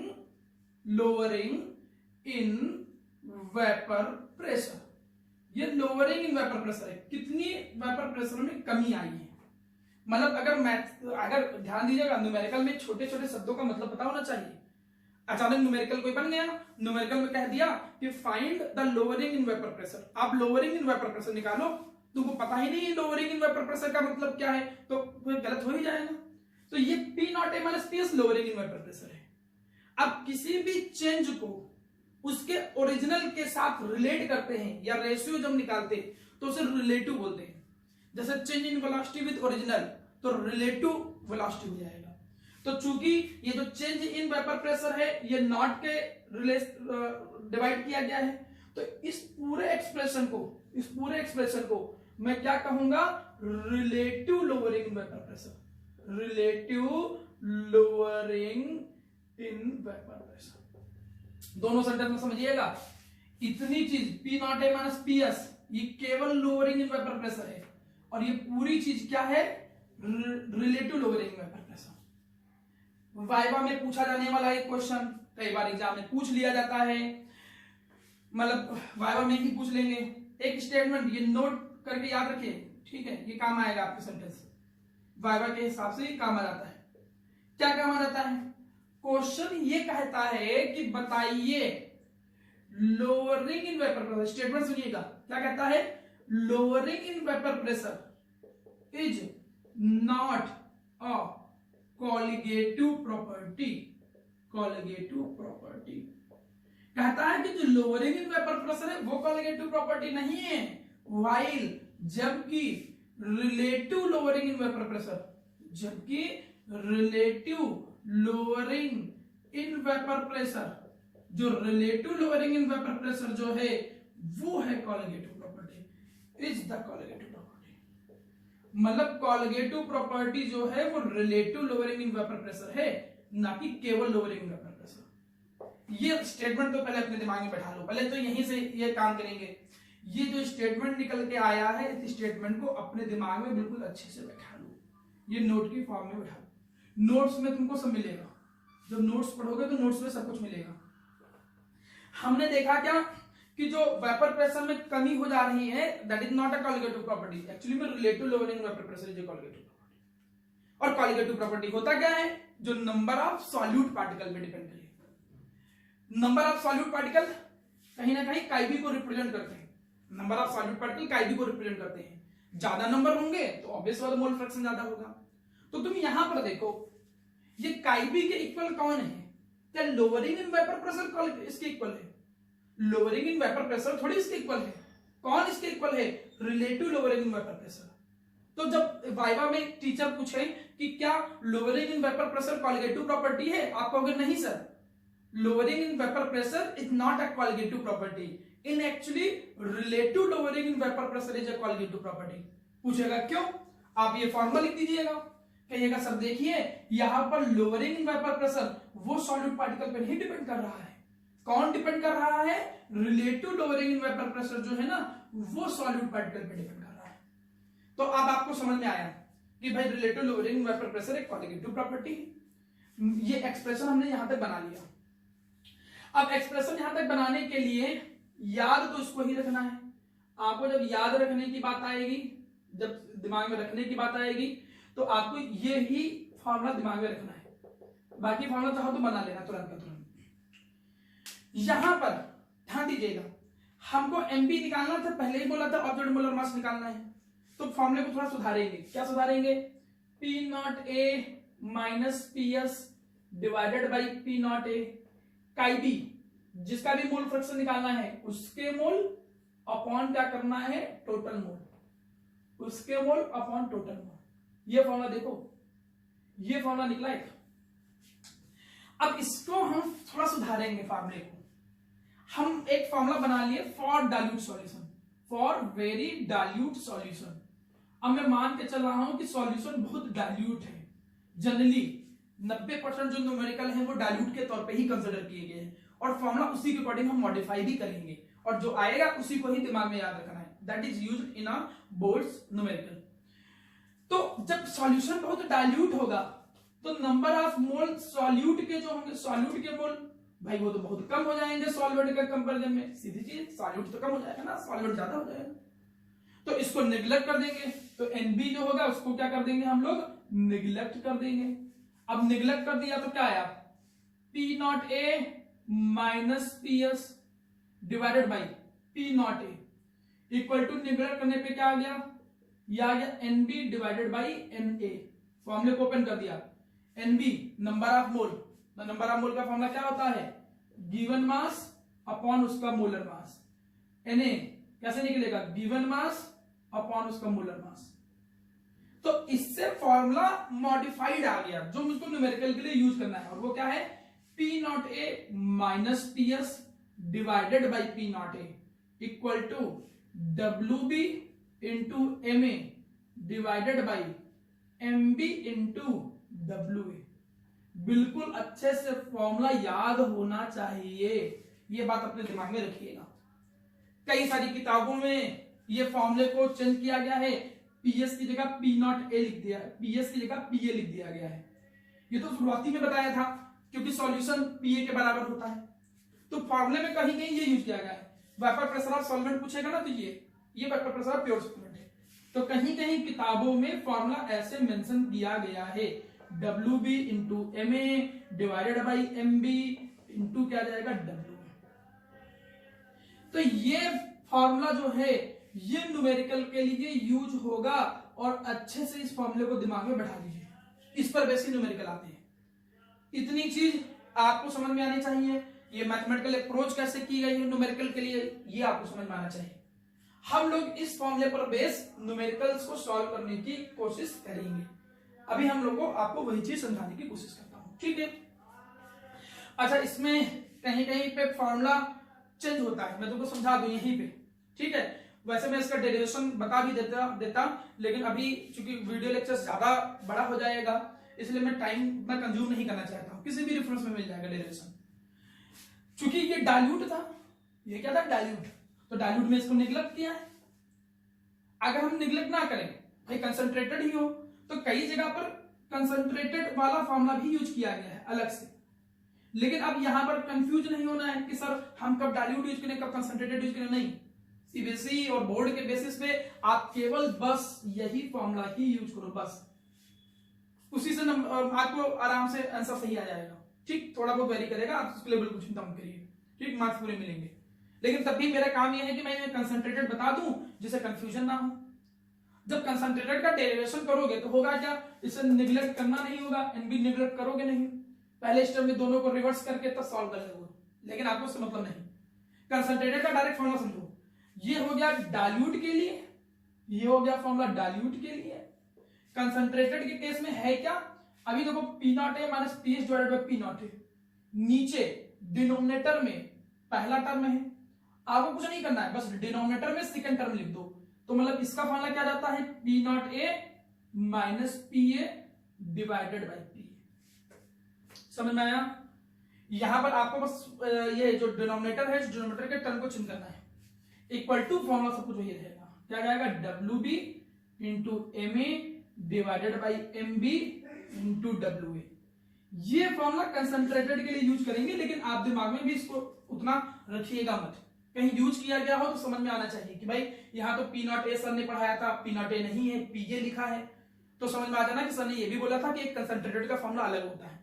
इन वेपर प्रेशर, ये लोअरिंग इन वेपर प्रेशर है। कितनी वेपर प्रेशर में कमी आई है, मतलब अगर ध्यान दीजिएगा न्यूमेरिकल में छोटे छोटे शब्दों का मतलब पता होना चाहिए। अचानक न्यूमेरिकल कोई बन गया, न्यूमेरिकल में कह दिया कि find the lowering in vapour pressure, आप लोअरिंग इन वेपर प्रेशर निकालो, तुमको पता ही नहीं लोअरिंग इन वेपर प्रेशर का मतलब क्या है, तो गलत हो ही जाएगा। तो ये P not A minus P S lowering in vapour pressure है। अब किसी भी चेंज को उसके ओरिजिनल के साथ रिलेट करते हैं या रेशियो जब निकालते हैं तो उसे रिलेटिव बोलते हैं। जैसे change in velocity with original तो रिलेटिव वेलोसिटी हो जाएगा। तो चूंकि ये जो चेंज इन वेपर प्रेशर है ये नॉट के डिवाइड किया गया है, तो इस पूरे एक्सप्रेशन को मैं क्या कहूंगा, relative lowering in vapour pressure, relative lowering in vapour pressure. दोनों सेंटेंस में समझिएगा, इतनी चीज P not A minus P S ये केवल लोअरिंग इन वेपर प्रेशर है, और ये पूरी चीज क्या है, relative lowering in vapour pressure. Viva में पूछा जाने वाला एक क्वेश्चन, कई बार एग्जाम में पूछ लिया जाता है, मतलब वाइवा में ही पूछ लेंगे एक स्टेटमेंट, ये नोट करके याद रखिए, ठीक है, ये काम आएगा आपके सेंटेंस, वाइवा के हिसाब से ये काम आ जाता है। क्या काम आ जाता है, क्वेश्चन ये कहता है कि बताइए lowering in vapour pressure, statement सुनिएगा क्या कहता है, lowering in vapour pressure is not a colligative property. Colligative property कहता है कि जो लोअरिंग इन वेपर प्रेशर है वो कॉलिगेटिव प्रॉपर्टी नहीं है, व्हाइल जबकि relative lowering in vapour pressure, जबकि relative lowering in vapour pressure, जो relative lowering in vapour pressure जो है वो है colligative property, is the colligative property. मतलब कॉलिगेटिव प्रॉपर्टी जो है वो relative lowering in vapour pressure है, ना कि केवल लोअरिंग इन वेपर प्रेशर। ये स्टेटमेंट तो पहले अपने दिमाग में बैठा लो, पहले तो यहीं से ये काम करेंगे। ये जो स्टेटमेंट निकल के आया है इस स्टेटमेंट को अपने दिमाग में बिल्कुल अच्छे से बैठा लो, ये नोट की फॉर्म में बैठा लो, नोट्स में तुमको सब मिलेगा, जब नोट्स पढ़ोगे तो नोट्स में सब कुछ मिलेगा। हमने देखा क्या कि जो वेपर प्रेशर में कमी हो जा रही है that is not a colligative property, actually में relative lowering vapour pressure is a colligative property. और कॉलिगेटिव प्रॉपर्टी होता क्या है, जो नंबर ऑफ सॉल्यूट पार्टिकल पे डिपेंड करेगा। नंबर ऑफ सॉल्यूट पार्टिकल कहीं ना कहीं काईबी को रिप्रेजेंट करते हैं, number of solute particle chi B को रिप्रेजेंट करते हैं। ज्यादा नंबर होंगे तो ऑब्वियस वाला मोल फ्रैक्शन ज्यादा होगा। तो तुम यहां पर देखो ये काईबी के इक्वल कौन है, क्या लोअरिंग इन वेपर प्रेशर इसके इक्वल है, लोअरिंग इन वेपर प्रेशर थोड़ी इसके इक्वल है, कौन इसके इक्वल है, relative lowering in vapour pressure. तो जब वाइवा में टीचर पूछे कि क्या lowering in vapour pressure colligative property है, आप कहोगे नहीं sir, lowering in vapour pressure is not a colligative property, in actually relative lowering in vapour pressure is a colligative property. पूछेगा क्यों, आप ये फॉर्मूला लिख दीजिएगा, कहिएगा सर देखिए यहां पर लोअरिंग इन वेपर प्रेशर वो सॉल्यूट पार्टिकल पर नहीं डिपेंड कर रहा है, कौन डिपेंड कर रहा है, relative lowering in vapour pressure जो है ना वो सॉल्यूट पार्टिकल पर डिपेंड कर रहा है। तो अब आपको समझ में आया कि भाई relative lowering in vapour pressure एक कॉलिगेटिव प्रॉपर्टी है। ये एक्सप्रेशन हमने यहां तक बना लिया। अब एक्सप्रेशन यहां तक बनाने के लिए याद तो इसको ही रखना है। आपको जब याद रखने की बात आएगी, जब दिमाग में रखने की बात आएगी तो आपको ये ही फॉर्मूला दिमाग में रखना है, बाकी फॉर्मूला चाहो तो बना लेना तुरंत का तुरंत। यहां पर ध्यान दीजिएगा, हमको एमपी निकालना था, पहले ही बोला था ऑब्जर्व्ड मोलर मास निकालना है, तो फॉर्मूले को थोड़ा सुधारेंगे। क्या सुधारेंगे, P not A minus P S divided by P not A, chi B जिसका भी मोल फ्रैक्शन निकालना है उसके मोल अपॉन क्या करना है, टोटल मोल, उसके मोल अपॉन टोटल मोल। ये फॉर्मूला देखो, ये फॉर्मूला निकला एक। अब इसको हम थोड़ा सुधारेंगे फॉर्मूले को। हम एक फॉर्मूला बना लिए for dilute solution, for very dilute solution. अब मैं मान के चल रहा हूं कि सॉल्यूशन बहुत डाइल्यूट है, जनरली 90% जो न्यूमेरिकल है वो डाइल्यूट के तौर पे ही कंसीडर किए गए हैं, और फॉर्मूला उसी के अकॉर्डिंग हम मॉडिफाई भी करेंगे, और जो आएगा उसी को ही दिमाग में याद रखना है, that is used in a boards numerical. तो जब सॉल्यूशन बहुत डाइल्यूट होगा तो नंबर ऑफ मोल सॉल्यूट के जो होंगे, सॉल्यूट के मोल भाई वो तो बहुत कम हो जाएंगे सॉल्वेंट का कंपैरिजन में, सीधी चीज, सॉल्यूट तो कम हो जाएगा ना, सॉल्वेंट ज्यादा हो जाएगा, तो इसको निगलेक्ट कर देंगे। तो NB जो होगा उसको क्या कर देंगे हम लोग, निगलेक्ट कर देंगे। अब निगलेक्ट कर दिया तो क्या आया, P0A minus PS divided by P0A equal to, neglect करने पे क्या आ गया, ये आ गया NB डिवाइडेड बाई NA। फॉर्मूले को ओपन कर दिया, NB number of mole, number of mole का फॉर्मूला क्या होता है, गिवन मास अपॉन उसका मोलर मास। Na कैसे निकलेगा, गिवन मास अपॉन उसका मोलर मास। तो इससे फॉर्मूला मॉडिफाइड आ गया जो मुझको न्यूमेरिकल के लिए यूज करना है, और वो क्या है, P0A minus PS divided by P0A equal to WB into MA divided by MB into WA। बिल्कुल अच्छे से फॉर्मूला याद होना चाहिए, ये बात अपने दिमाग में रखिएगा। कई सारी किताबों में ये फॉर्मूले को चेंज किया गया है, PS की जगह P0A लिख दिया है, PS की जगह PA लिख दिया गया है। ये तो शुरुआती में बताया था, क्योंकि सॉल्यूशन PA के बराबर होता है, तो फॉर्मूले में कहीं कहीं ये यूज किया गया है। वेपर प्रेशर ऑफ सॉल्वेंट पूछेगा ना, तो ये vapour pressure of pure solvent है, तो कहीं कहीं किताबों में फॉर्मूला ऐसे मेंशन किया गया है, WB into MA divided by MB into क्या जाएगा W। तो ये फॉर्मूला जो है ये न्यूमेरिकल के लिए यूज होगा, और अच्छे से इस फॉर्मूले को दिमाग में बैठा दीजिए, इस पर बेसिक न्यूमेरिकल आते हैं। इतनी चीज आपको समझ में आनी चाहिए, ये मैथमेटिकल अप्रोच कैसे की गई है न्यूमेरिकल के लिए, ये आपको समझ में आना चाहिए। हम लोग इस फॉर्मूले पर बेस न्यूमेरिकल्स को सॉल्व करने की कोशिश करेंगे। अभी हम लोग को आपको वही चीज समझाने की कोशिश करता हूं, ठीक है। अच्छा, इसमें कहीं कहीं पे फॉर्मूला चेंज होता है, मैं तुमको समझा दूं यहीं पे, ठीक है। वैसे मैं इसका डेरिवेशन बता भी देता लेकिन अभी चूंकि वीडियो लेक्चर ज्यादा बड़ा हो जाएगा, इसलिए मैं टाइम इतना कंज्यूम नहीं करना चाहता हूं, किसी भी रेफरेंस में मिल जाएगा डेरिवेशन। चूंकि ये डाइल्यूट था, ये क्या था, डाइल्यूट, तो डाइल्यूट में इसको निगलेक्ट किया है। अगर हम निगलेक्ट ना करें, भाई कंसंट्रेटेड ही हो, तो कई जगह पर कंसंट्रेटेड वाला फॉर्मूला भी यूज किया गया है अलग से, लेकिन अब यहां पर कंफ्यूज नहीं होना है कि सर हम कब डाइल्यूट यूज करें कब कंसंट्रेटेड यूज करें, नहीं। सीबीएसई और बोर्ड के बेसिस पे आप केवल बस यही फॉर्मूला ही यूज करो, बस उसी से आपको आराम से आंसर सही आ जाएगा, ठीक। थोड़ा बहुत वेरी करेगा, आप उसके लिए बिल्कुल चिंता मत करिए, ठीक, मार्क्स पूरे मिलेंगे। लेकिन तब भी मेरा काम यह है कि मैं कंसंट्रेटेड बता दूं जिससे कंफ्यूजन ना हो। जब कंसंट्रेटेड का डेरिवेशन करोगे तो होगा क्या, इसे निगलेक्ट करना नहीं होगा, एनबी निगलेक्ट करोगे नहीं, पहले स्टेप में दोनों को रिवर्स करके तब सॉल्व कर लोगे, लेकिन आपको उससे मतलब नहीं। कंसंट्रेटेड का डायरेक्ट फॉर्मूला समझो, ये हो गया डाइल्यूट के लिए, ये हो गया फॉर्मूला डाइल्यूट के लिए। कंसंट्रेटेड के केस में है क्या, अभी देखो P0A minus PS divided by P0A, नीचे डिनोमिनेटर में पहला टर्म है, आपको कुछ नहीं करना है, बस डिनोमिनेटर में सेकंड टर्म लिख दो, तो मतलब इसका फॉर्मूला क्या जाता है, P0A minus PA divided by PA। समझ में आया। यहां पर आपको बस ये जो डिनोमिनेटर है, डिनोमिनेटर के टर्म को चेंज करना है, इक्वल टू फॉर्मूला सब कुछ वही रहेगा, क्या जाएगा, WB into MA divided by MB into WA। ये फॉर्मूला कंसंट्रेटेड के लिए यूज करेंगे, लेकिन आप दिमाग में भी इसको उतना रखिएगा मत, कहीं यूज किया गया हो तो समझ में आना चाहिए कि भाई यहाँ तो P0A सर ने पढ़ाया था, P0A नहीं है, PA लिखा है, तो समझ में आ जाना कि सर ने ये भी बोला था कि एक कंसंट्रेटेड का फॉर्मूला अलग होता है।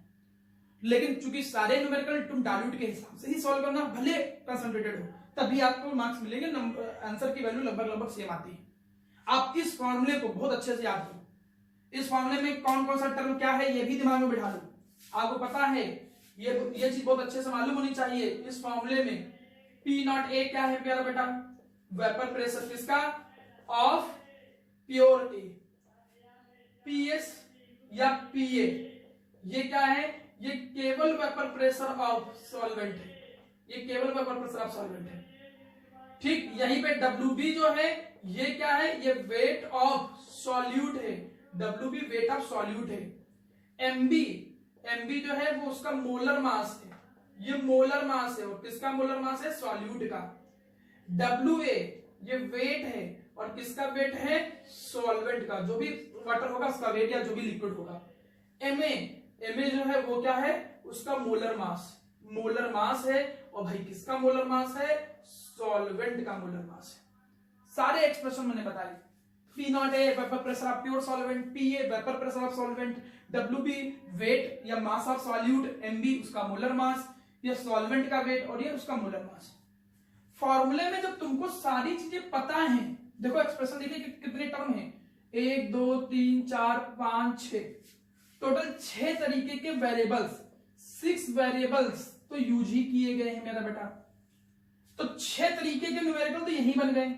लेकिन चूंकि सारे न्यूमेरिकल तुम डाइल्यूट के हिसाब से ही सॉल्व करना, भले कंसंट्रेटेड हो, तभी आपको मार्क्स मिलेंगे, आंसर की वैल्यू लगभग सेम आती है। आप इस फॉर्मूले को बहुत अच्छे से याद करो, इस फॉर्मूले में कौन कौन सा टर्म क्या है ये भी दिमाग में बिठा लो, आपको पता है, ये चीज बहुत अच्छे से मालूम होनी चाहिए। इस फॉर्मूले में P0A क्या है प्यारा बेटा, वेपर प्रेशर किसका, ऑफ प्योर ए। PS या PA ये क्या है, ये केवल वेपर प्रेशर ऑफ सॉल्वेंट है, ये केवल वेपर प्रेशर ऑफ सॉल्वेंट है, ठीक। यहीं पे WB जो है ये क्या है, ये वेट ऑफ सॉल्यूट है, WB वेट ऑफ सॉल्यूट है। MB जो है वो उसका मोलर मास है, ये मोलर मास है, और किसका मोलर मास है, सॉल्यूट का। WA ये वेट है, और किसका वेट है, सॉल्वेंट का, जो भी वाटर होगा उसका वेट या जो भी लिक्विड होगा। MA जो है वो क्या है, उसका मोलर मास, मोलर मास है, और भाई किसका मोलर मास है? सॉल्वेंट का मोलर मास है। सारे एक्सप्रेशन मैंने बताए। P not A vapour pressure of pure solvent, PA vapour pressure of solvent, WB weight या मास ऑफ सॉल्यूट, MB उसका मोलर मास, ये सॉल्वेंट का वेट और ये उसका मोलर मास। फॉर्मूले में जब तुमको सारी चीजें पता है, देखो एक्सप्रेशन देखिए कि कितने टर्म है, 1 2 3 4 5 6, टोटल 6 तरीके के वेरिएबल्स, 6 वेरिएबल्स तो यूज ही किए गए हैं मेरा बेटा। तो 6 तरीके के न्यूमेरिकल तो यही बन गए,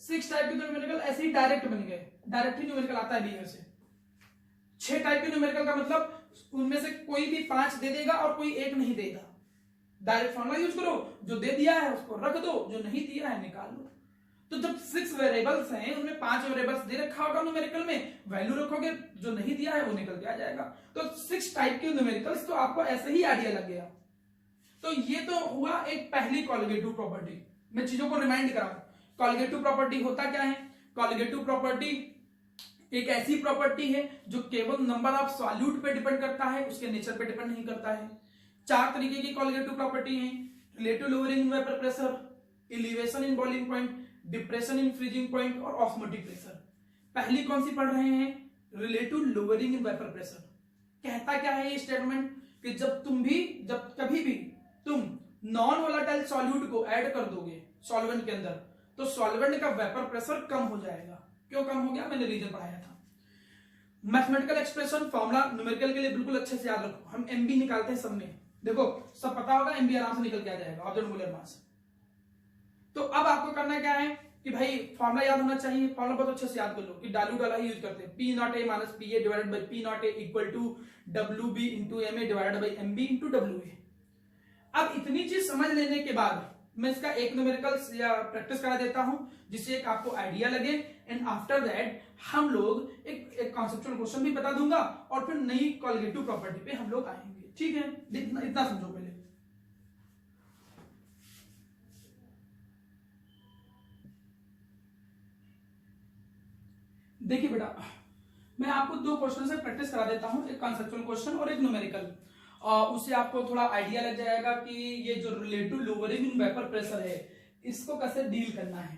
6 टाइप के न्यूमेरिकल ऐसे ही डायरेक्ट बन गए, डायरेक्ट ही न्यूमेरिकल आता है बीयर से। 6 टाइप के न्यूमेरिकल का मतलब उनमें से कोई भी 5 दे देगा और कोई 1 नहीं देगा। डायरेक्ट फॉर्मूला यूज करो, जो दे दिया है उसको रख दो, जो नहीं दिया है निकाल लो। तो जब 6 वेरिएबल्स हैं, उनमें 5 वेरिएबल्स दे रखा होगा न्यूमेरिकल में, वैल्यू रखोगे, जो नहीं दिया है वो निकल के आ जाएगा। तो 6 टाइप के न्यूमेरिकल्स, तो आपको ऐसे ही आइडिया लग गया। तो ये तो हुआ एक पहली कॉलिगेटिव प्रॉपर्टी। मैं चीजों को रिमाइंड करा दूं, कॉलिगेटिव प्रॉपर्टी होता क्या है? कॉलिगेटिव प्रॉपर्टी एक ऐसी प्रॉपर्टी है जो केवल नंबर ऑफ सॉल्यूट पे डिपेंड करता है, उसके नेचर पे डिपेंड नहीं करता है। 4 तरीके की कॉलिगेटिव प्रॉपर्टी है, relative lowering in vapour pressure, elevation in boiling point, depression in freezing point और ऑस्मोटिक प्रेशर। पहली कौन सी पढ़ रहे हैं? Relative lowering in vapour pressure. कहता क्या है ये स्टेटमेंट कि जब कभी भी तुम नॉन वोलेटाइल सॉल्यूट को ऐड कर दोगे सॉल्वेंट के अंदर, तो सॉल्वेंट का वेपर प्रेशर कम हो जाएगा। क्यों कम हो गया? मैंने रीजन पढ़ाया था। मैथमेटिकल एक्सप्रेशन फॉर्मूला न्यूमेरिकल के लिए बिल्कुल अच्छे से याद रखो। हम एमबी निकालते हैं सब में, देखो सब पता होगा, एमबी आराम से निकल के आ जाएगा, ऑब्जेक्ट मोलर मास। तो अब आपको करना क्या है कि भाई फॉर्मूला याद होना चाहिए। फॉर्मूला बहुत अच्छे से याद कर लो कि डाल्यूट वाला ही यूज करते हैं, P not A minus PA divided by P not A equal to WB into MA divided by MB into WA। अब इतनी चीज समझ लेने के बाद मैं इसका एक न्यूमेरिकल या प्रैक्टिस करा देता हूं, जिससे एक आपको आइडिया लगे। एंड आफ्टर दैट हम लोग एक कॉन्सेप्चुअल क्वेश्चन भी बता दूंगा और फिर नई कॉलिगेटिव प्रॉपर्टी पे हम लोग आएंगे। ठीक है, इतना समझो पहले। देखिए बेटा, मैं आपको 2 क्वेश्चन से प्रैक्टिस करा देता हूं, एक कॉन्सेप्चुअल क्वेश्चन और एक न्यूमेरिकल। उससे आपको थोड़ा आइडिया लग जाएगा कि ये जो relative lowering in vapour pressure है इसको कैसे डील करना है।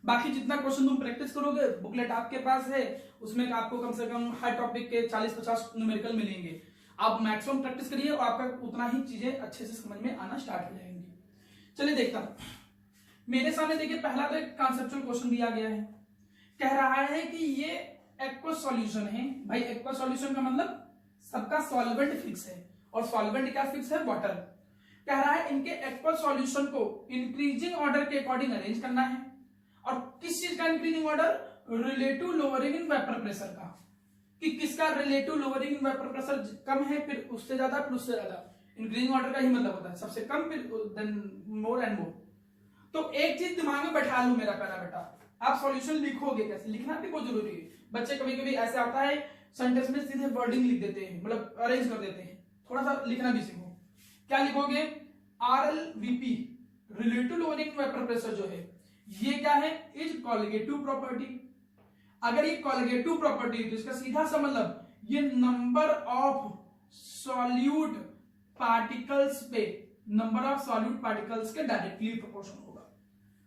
बाकी जितना क्वेश्चन तुम प्रैक्टिस करोगे, बुकलेट आपके पास है, उसमें आपको कम से कम हर टॉपिक के 40-50 न्यूमेरिकल मिलेंगे। आप मैक्सिमम प्रैक्टिस करिए और आपका उतना ही चीजें अच्छे से समझ में आना स्टार्ट हो जाएंगी। चलिए देखता हूं, मेरे सामने देखिए पहला तो एक कॉन्सेप्चुअल क्वेश्चन दिया गया है। कह रहा है कि ये एक्वस सॉल्यूशन है। भाई एक्वस सॉल्यूशन का मतलब सबका सॉल्वेंट फिक्स है, और सॉल्वेंट क्या फिक्स है? वाटर। कह रहा है इनके एक्वस सॉल्यूशन को इंक्रीजिंग ऑर्डर के अकॉर्डिंग अरेंज करना है। और किस चीज का increasing order? Relative lowering in vapour pressure का, कि किसका relative lowering in vapour pressure कम है, फिर उससे ज्यादा, फिर उससे ज्यादा। इंक्रीजिंग ऑर्डर का ही मतलब होता है सबसे कम, फिर देन मोर एंड मोर। तो एक चीज दिमाग में बैठा लू मेरा प्यारा बेटा, आप सॉल्यूशन लिखोगे कैसे? लिखना भी बहुत जरूरी है। बच्चे कभी कभी ऐसा आता है सेंटेंस में सीधे वर्डिंग लिख देते हैं, मतलब अरेंज कर देते हैं। थोड़ा सा लिखना भी सीखो। क्या लिखोगे? RLVP relative lowering vapour pressure जो है ये क्या है? Is colligative property. अगर ये कॉलिगेटिव प्रॉपर्टी है तो इसका सीधा सा मतलब ये नंबर ऑफ सॉल्यूट पार्टिकल्स पे, नंबर ऑफ सॉल्यूट पार्टिकल्स के डायरेक्टली प्रोपोर्शनल होगा।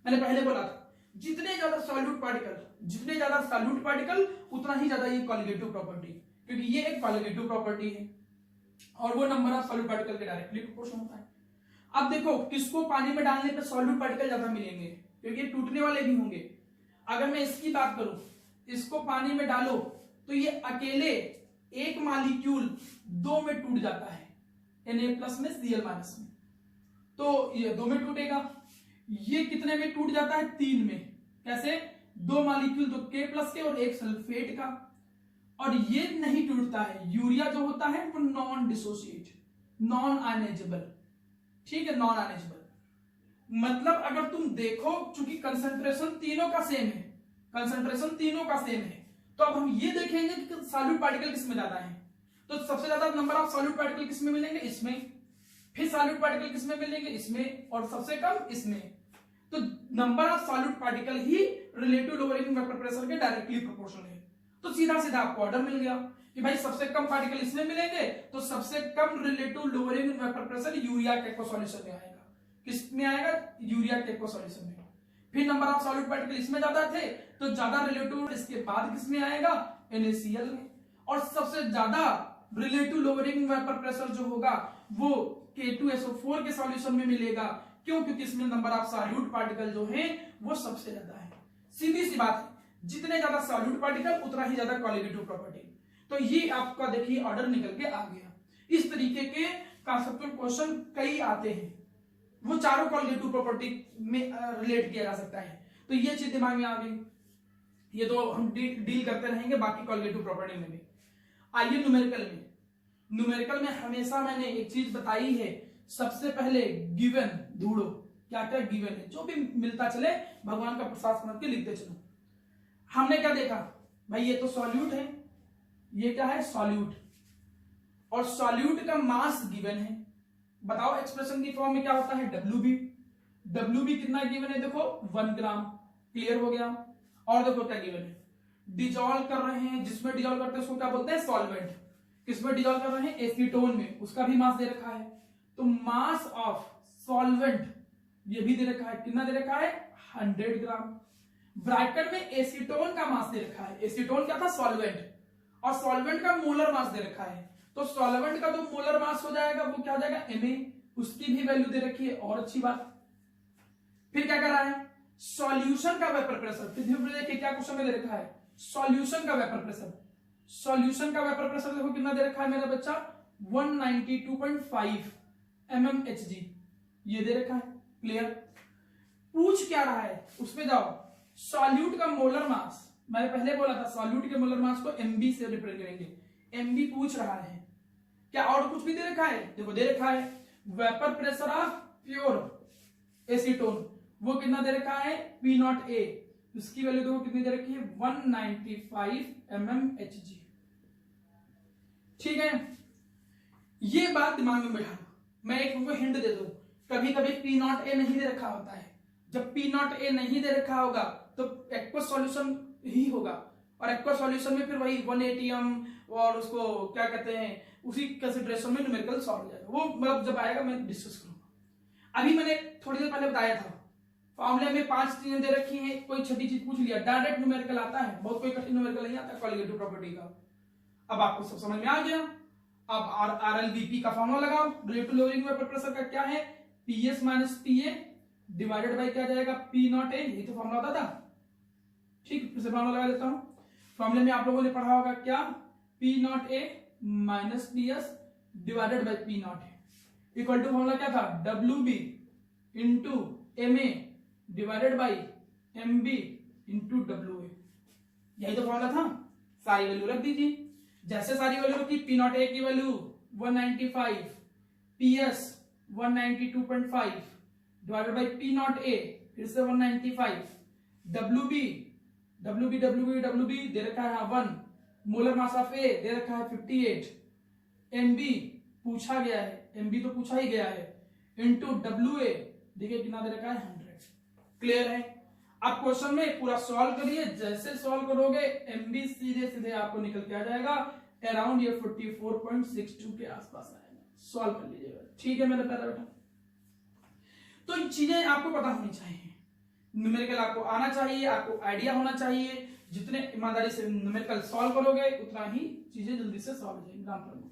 मैंने पहले बोला था जितने ज्यादा सॉल्यूट पार्टिकल उतना ही ज्यादा ये कॉलिगेटिव प्रॉपर्टी, क्योंकि ये एक कॉलिगेटिव प्रॉपर्टी है और वो नंबर ऑफ सॉल्यूट पार्टिकल के डायरेक्टली प्रोपोर्शनल होता है। अब देखो किसको पानी में डालने पे सॉल्यूट पार्टिकल ज्यादा मिलेंगे, क्योंकि ये टूटने वाले भी होंगे। अगर मैं इसकी बात करूं, इसको पानी में डालो तो ये अकेले एक मॉलिक्यूल 2 में टूट जाता है, Na+ में Cl- में, तो ये 2 में टूटेगा। ये कितने में टूट जाता है? 3 में। कैसे? 2 मॉलिक्यूल, 2 K+ के और 1 सल्फेट का। और ये नहीं टूटता है, यूरिया जो होता है वो नॉन डिसोसिएट, नॉन आयनाइजेबल। ठीक है, नॉन आयनाइजेबल मतलब अगर तुम देखो, चूंकि कंसंट्रेशन तीनों का सेम है, तो अब हम ये देखेंगे कि सॉल्यूट पार्टिकल किसमें ज्यादा है। तो सबसे ज्यादा नंबर ऑफ सॉल्यूट पार्टिकल किसमें मिलेंगे? इसमें। फिर सॉल्यूट पार्टिकल किसमें मिलेंगे? इसमें। और सबसे कम इसमें। तो number of solute particle he relative lowering vapour pressure के डायरेक्टली प्रोपोर्शनल है। तो सीधा सीधा आपको ऑर्डर मिल गया कि भाई सबसे कम पार्टिकल इसमें मिलेंगे तो सबसे कम relative lowering in vapour pressure urea के एक्वा सॉल्यूशन में आएगा। किस में आएगा? यूरिया के एक्वा सॉल्यूशन में। फिर नंबर ऑफ सॉल्यूट पार्टिकल इसमें ज्यादा थे तो ज्यादा रिलेटिव इसके बाद किस में आएगा? NaCl में। और सबसे ज्यादा रिलेटिव लोअरिंग वेपर प्रेशर जो होगा वो K2SO4 के सॉल्यूशन में मिलेगा। क्यों? क्योंकि इसमें नंबर ऑफ सॉल्यूट पार्टिकल जो है वो सबसे ज्यादा है। सीधी सी बात है, जितने ज्यादा सॉल्यूट पार्टिकल उतना ही ज्यादा कॉलिगेटिव प्रॉपर्टी। तो ये आपका देखिए ऑर्डर निकल के आ गया। इस तरीके के कॉन्सेप्चुअल क्वेश्चन कई आते हैं, वो चारों कॉलिगेटिव प्रॉपर्टी में रिलेट किया जा सकता है। तो ये चीज दिमाग में आ गई, ये तो हम डील करते रहेंगे बाकी कॉलिगेटिव प्रॉपर्टी में भी। आइए न्यूमेरिकल में हमेशा मैंने एक चीज बताई है, सबसे पहले गिवन ढूंढो, क्या क्या गिवन है, जो भी मिलता चले भगवान का प्रसाद समझ के लिखते चलो। हमने क्या देखा भाई, ये तो सॉल्यूट है, ये क्या है? सॉल्यूट। और सॉल्यूट का मास गिवन है। बताओ एक्सप्रेशन की फॉर्म में क्या होता है? WB कितना गिवन है? देखो 1 ग्राम। क्लियर हो गया। और देखो क्या गिवन है? डिजॉल्व कर रहे हैं, जिसमें डिजॉल्व करते हैं उसको क्या बोलते हैं? सॉल्वेंट। किसमें डिजॉल्व कर रहे हैं? एसीटोन में, उसका भी मास दे रखा है। तो मास ऑफ सॉल्वेंट ये भी दे रखा है, कितना दे रखा है? 100 ग्राम। ब्रैकेट में एसीटोन का मास दे रखा है। एसीटोन क्या था? सॉल्वेंट। और सॉल्वेंट का मोलर मास दे रखा है। तो सॉल्वेंट का जो मोलर मास हो जाएगा वो क्या हो जाएगा? Ma। उसकी भी वैल्यू दे रखी है, और अच्छी बात। फिर क्या कर रहा है? सॉल्यूशन का वेपर प्रेशर। फिर देखिए क्या क्वेश्चन में दे रखा है? सॉल्यूशन का वेपर प्रेशर। सॉल्यूशन का वेपर प्रेशर देखो कितना दे रखा है मेरा बच्चा? 192.5 mmHg ये दे रखा है। क्लियर? पूछ क्या रहा है उसमें जाओ। सॉल्यूट का मोलर मास, मैंने पहले बोला था सॉल्यूट के मोलर मास को MB से रिप्रेजेंट करेंगे। MB पूछ रहा है। क्या और कुछ भी दे रखा है? देखो दे रखा है vapour pressure of pure acetone, वो कितना दे रखा है? P0A। उसकी वैल्यू देखो कितनी दे रखी है? 195 mmHg। ठीक है, ये बात दिमाग में बैठा। मैं एक तुमको हिंट दे दूं, कभी कभी P0A नहीं दे रखा होता है। जब P0A नहीं दे रखा होगा तो एक्वस सॉल्यूशन ही होगा, और एक्वस सॉल्यूशन में फिर वही 180 और उसको क्या कहते हैं, उसी कंसीडरेशन में न्यूमेरिकल सॉल्व हो जाएगा। वो मतलब जब आएगा मैं डिस्कस करूंगा। अभी मैंने थोड़ी देर पहले बताया था फॉर्मूले में 5 चीजें दे रखी हैं, कोई छठी चीज पूछ लिया, डायरेक्ट न्यूमेरिकल आता है, बहुत कोई कठिन न्यूमेरिकल नहीं आता कॉलिगेटिव प्रॉपर्टी का। अब आपको सब समझ में आ गया। अब RLVP का फॉर्मूला लगाओ। रिलेटिव लोअरिंग वेपर प्रेशर का क्या है? PS minus PA divided by क्या जाएगा? P0A। यही तो फॉर्मूला होता था। ठीक, फिर से फॉर्मूला लगा देता हूं। फॉर्मूले में आप लोगों ने पढ़ा होगा क्या? P0A minus PS divided by P0A equal to formula क्या था? WB into MA divided by MB into WA। यही तो फॉर्मूला था। सारी वैल्यू रख दीजिए। जैसे सारी वैल्यू रखी, P0A की value 195, PS 192.5 divided by P0A फिर से 195, WB दे रखा है 1, मोलर मास ऑफ A दे रखा है 58, MB पूछा गया है, MB तो पूछा ही गया है, इंटू WA देखिए कितना दे रखा है? 100। क्लियर है? आप क्वेश्चन में पूरा सॉल्व करिए, जैसे सॉल्व करोगे MB सीधे सीधे आपको निकल के आ जाएगा अराउंड ये 44.62 के आसपास आएगा। सॉल्व कर लीजिएगा। ठीक है मेरा प्यारा बेटा, तो चीजें आपको पता होनी चाहिए। न्यूमेरिकल आपको आना चाहिए, आपको आइडिया होना चाहिए। जितने ईमानदारी से न्यूमेरिकल सॉल्व करोगे उतना ही चीजें जल्दी से सॉल्व हो जाएंगी।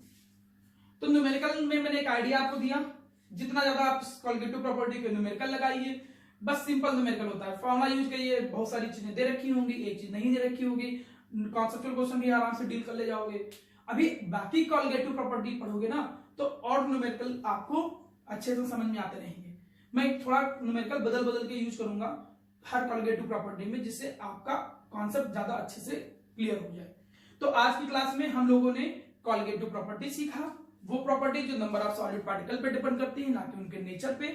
तो न्यूमेरिकल में मैंने एक आइडिया आपको दिया, जितना ज्यादा आप कॉलिगेटिव प्रॉपर्टी के न्यूमेरिकल लगाइए, बस सिंपल न्यूमेरिकल होता है। फॉर्मूला यूज करिए, बहुत सारी चीजें दे रखी होंगी, एक चीज नहीं दे रखी होगी, कॉन्सेप्चुअल क्वेश्चन भी आराम से डील कर ले जाओगे। अभी बाकी कॉलिगेटिव प्रॉपर्टी पढ़ोगे ना तो और न्यूमेरिकल आपको अच्छे से समझ में आते रहेंगे। मैं थोड़ा न्यूमेरिकल बदल बदल के यूज करूंगा हर कॉलिगेटिव प्रॉपर्टी में, जिससे आपका कॉन्सेप्ट ज्यादा अच्छे से क्लियर हो जाए। तो आज की क्लास में हम लोगों ने कॉलिगेटिव प्रॉपर्टी सीखा, वो प्रॉपर्टी जो नंबर ऑफ सॉलिड पार्टिकल पे डिपेंड करती है, ना कि उनके नेचर पे।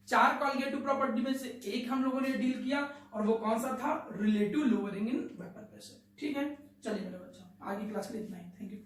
4 कॉलिगेटिव प्रॉपर्टी में से एक हम लोगों ने डील किया, और वो कौन सा था? Relative lowering in vapour pressure. ठीक है, चलिए मेरे बच्चा, आज की क्लास के लिए इतना ही। Thank you.